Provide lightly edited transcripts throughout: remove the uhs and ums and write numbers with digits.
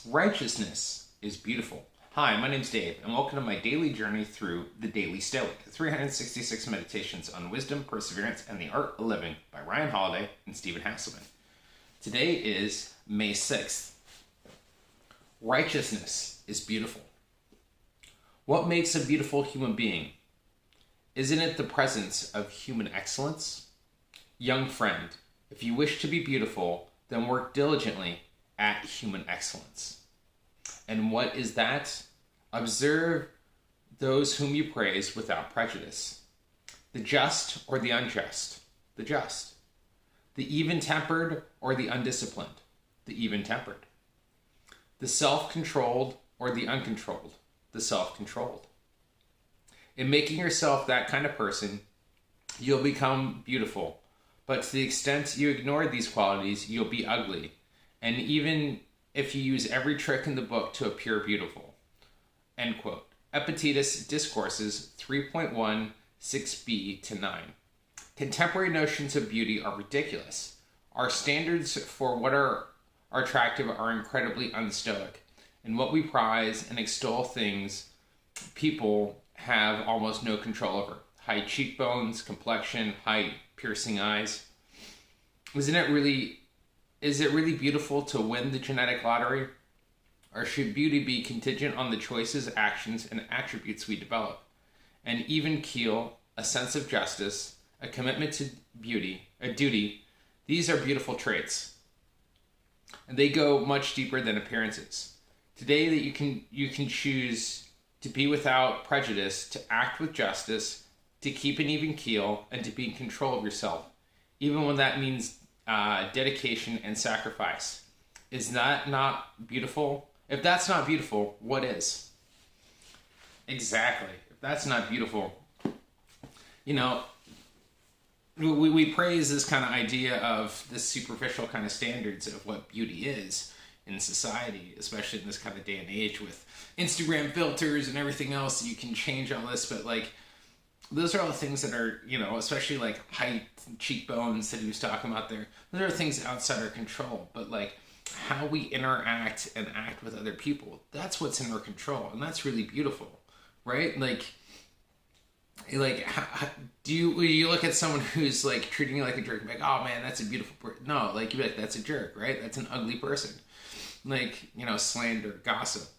Righteousness is beautiful. Hi, my name's Dave, and welcome to my daily journey through the Daily Stoic, 366 meditations on wisdom, perseverance, and the art of living by Ryan Holiday and Stephen Hasselman. Today is May 6th. Righteousness is beautiful. What makes a beautiful human being? Isn't it the presence of human excellence? Young friend, if you wish to be beautiful, then work diligently at human excellence. And what is that? Observe those whom you praise without prejudice. The just or the unjust? The just. The even-tempered or the undisciplined? The even-tempered. The self-controlled or the uncontrolled? The self-controlled. In making yourself that kind of person, you'll become beautiful. But to the extent you ignore these qualities, you'll be ugly. And even if you use every trick in the book to appear beautiful. End quote. EPICTETUS, Discourses 3.1, 6b to 9. Contemporary notions of beauty are ridiculous. Our standards for what are attractive are incredibly un-Stoic. And what we prize and extol things people have almost no control over. High cheekbones, complexion, height, piercing eyes. Is it really beautiful to win the genetic lottery? Or should beauty be contingent on the choices, actions, and attributes we develop? An even keel, a sense of justice, a commitment to beauty, a duty, these are beautiful traits. And they go much deeper than appearances. Today that you can choose to be without prejudice, to act with justice, to keep an even keel, and to be in control of yourself, even when that means dedication and sacrifice. Is that not beautiful? If that's not beautiful, what is? Exactly. If that's not beautiful, we praise this kind of idea of this superficial kind of standards of what beauty is in society, especially in this kind of day and age with Instagram filters and everything else. You can change all this, but those are all the things that are, especially like height, cheekbones that he was talking about there. Those are things outside our control. But how we interact and act with other people, that's what's in our control. And that's really beautiful, right? Do you look at someone who's treating you like a jerk and be like, oh man, that's a beautiful person? No, you'd be like, that's a jerk, right? That's an ugly person. Slander, gossip.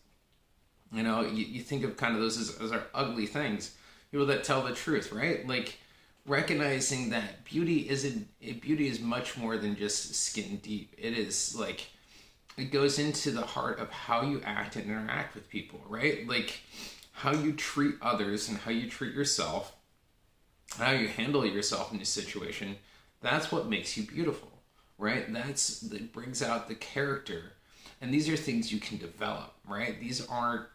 You think of kind of those as our ugly things. People that tell the truth, right? Recognizing that beauty is much more than just skin deep. It is it goes into the heart of how you act and interact with people, right? How you treat others and how you treat yourself, how you handle yourself in a situation. That's what makes you beautiful, right? That brings out the character. And these are things you can develop, right? These aren't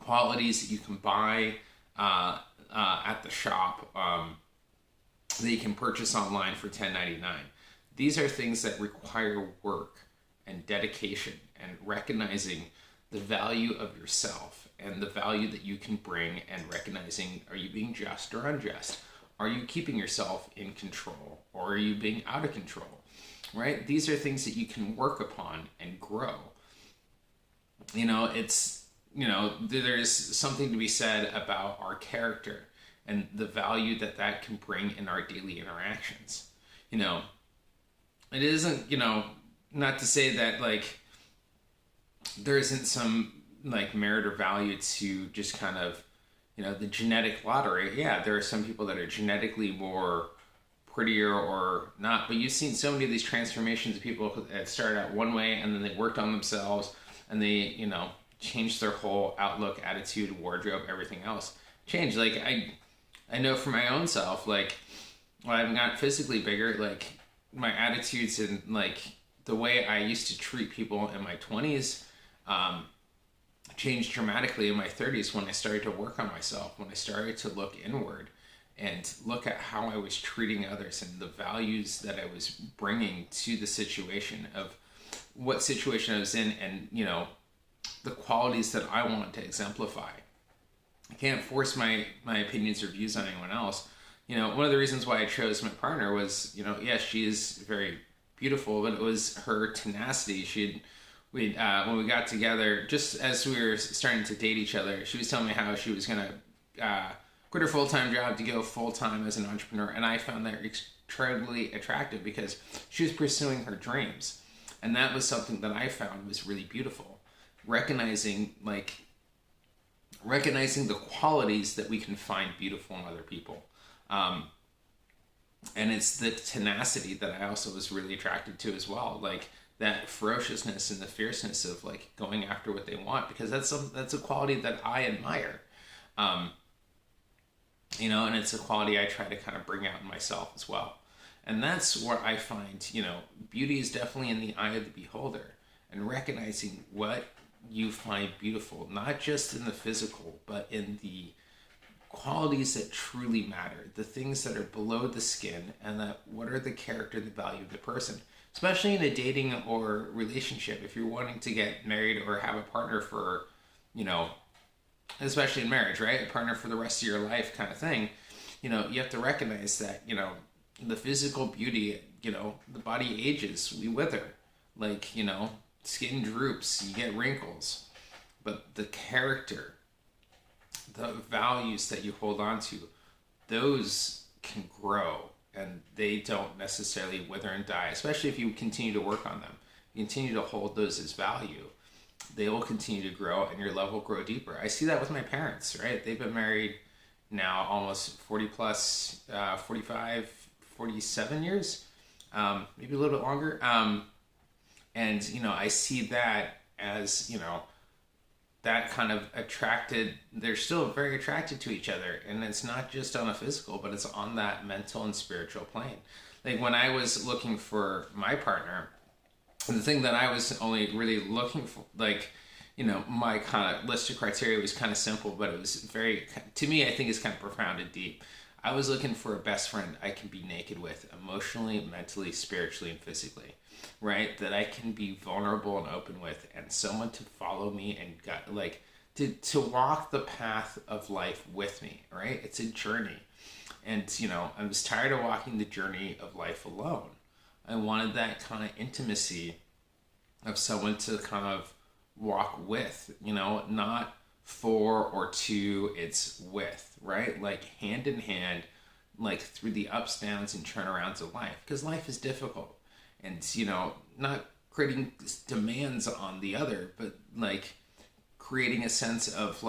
qualities that you can buy at the shop that you can purchase online for $10.99. These are things that require work and dedication and recognizing the value of yourself and the value that you can bring, and recognizing, are you being just or unjust? Are you keeping yourself in control, or are you being out of control, right? These are things that you can work upon and grow. There's something to be said about our character and the value that can bring in our daily interactions. It isn't, not to say that there isn't some merit or value to just kind of, the genetic lottery. Yeah, there are some people that are genetically more prettier or not, but you've seen so many of these transformations of people that started out one way and then they worked on themselves and they, changed their whole outlook, attitude, wardrobe, everything else. Change. I know for my own self, when I've gotten physically bigger, my attitudes and the way I used to treat people in my 20s changed dramatically in my 30s when I started to work on myself, when I started to look inward and look at how I was treating others and the values that I was bringing to the situation of what situation I was in, and the qualities that I want to exemplify. I can't force my opinions or views on anyone else. One of the reasons why I chose my partner was, yes, she is very beautiful, but it was her tenacity. She had we when we got together, just as we were starting to date each other, she was telling me how she was gonna quit her full-time job to go full-time as an entrepreneur, and I found that incredibly attractive because she was pursuing her dreams, and that was something that I found was really beautiful, recognizing the qualities that we can find beautiful in other people. And it's the tenacity that I also was really attracted to as well, like that ferociousness and the fierceness of like going after what they want, because that's a quality that I admire. And it's a quality I try to kind of bring out in myself as well. And that's where I find, beauty is definitely in the eye of the beholder, and recognizing what you find beautiful, not just in the physical, but in the qualities that truly matter, the things that are below the skin, and that what are the character, the value of the person, especially in a dating or relationship. If you're wanting to get married or have a partner for, especially in marriage, right? A partner for the rest of your life kind of thing, you have to recognize that, the physical beauty, the body ages, we wither, skin droops, you get wrinkles, but the character, the values that you hold on to, those can grow, and they don't necessarily wither and die, especially if you continue to work on them. You continue to hold those as value. They will continue to grow, and your love will grow deeper. I see that with my parents, right? They've been married now almost 40 plus, 45, 47 years, maybe a little bit longer. And, I see that as, that kind of attracted, they're still very attracted to each other. And it's not just on a physical, but it's on that mental and spiritual plane. Like when I was looking for my partner, the thing that I was only really looking for, my kind of list of criteria was kind of simple, but it was very, to me, I think it's kind of profound and deep. I was looking for a best friend I can be naked with, emotionally, mentally, spiritually, and physically, right? That I can be vulnerable and open with, and someone to follow me and to walk the path of life with me, right? It's a journey. And, I was tired of walking the journey of life alone. I wanted that kind of intimacy of someone to kind of walk with, not for or to, it's with, right? Like hand in hand, like through the ups, downs, and turnarounds of life. Because life is difficult. And, not creating demands on the other, but creating a sense of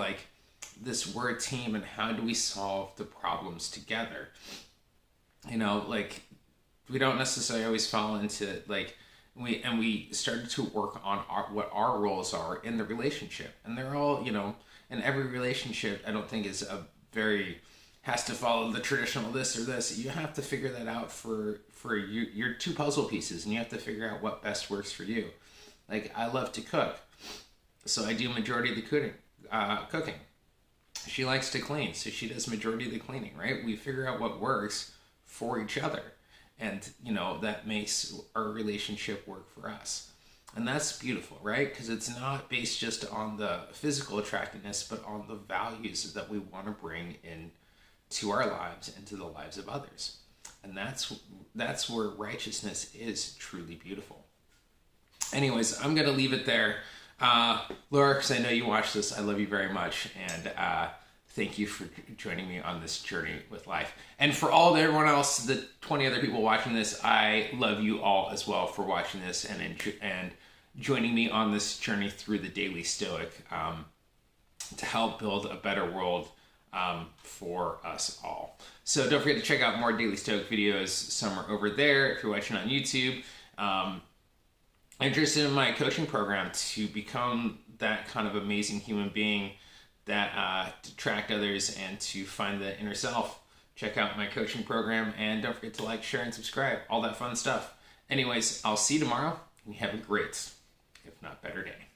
this we're a team, and how do we solve the problems together? We don't necessarily always fall into we started to work on what our roles are in the relationship, and they're all, and every relationship I don't think is has to follow the traditional this or this. You have to figure that out for your two puzzle pieces, and you have to figure out what best works for you. I love to cook, so I do majority of the cooking. She likes to clean, so she does majority of the cleaning, right? We figure out what works for each other, and that makes our relationship work for us. And that's beautiful, right? Because it's not based just on the physical attractiveness, but on the values that we want to bring in to our lives and to the lives of others. And that's where righteousness is truly beautiful. Anyways, I'm going to leave it there. Laura, because I know you watch this, I love you very much. And thank you for joining me on this journey with life. And for everyone else, the 20 other people watching this, I love you all as well for watching this and joining me on this journey through the Daily Stoic to help build a better world for us all. So don't forget to check out more Daily Stoic videos somewhere over there if you're watching on YouTube. Interested in my coaching program to become that kind of amazing human being that to attract others and to find the inner self. Check out my coaching program, and don't forget to like, share, and subscribe. All that fun stuff. Anyways, I'll see you tomorrow, and you have a great, if not better, day.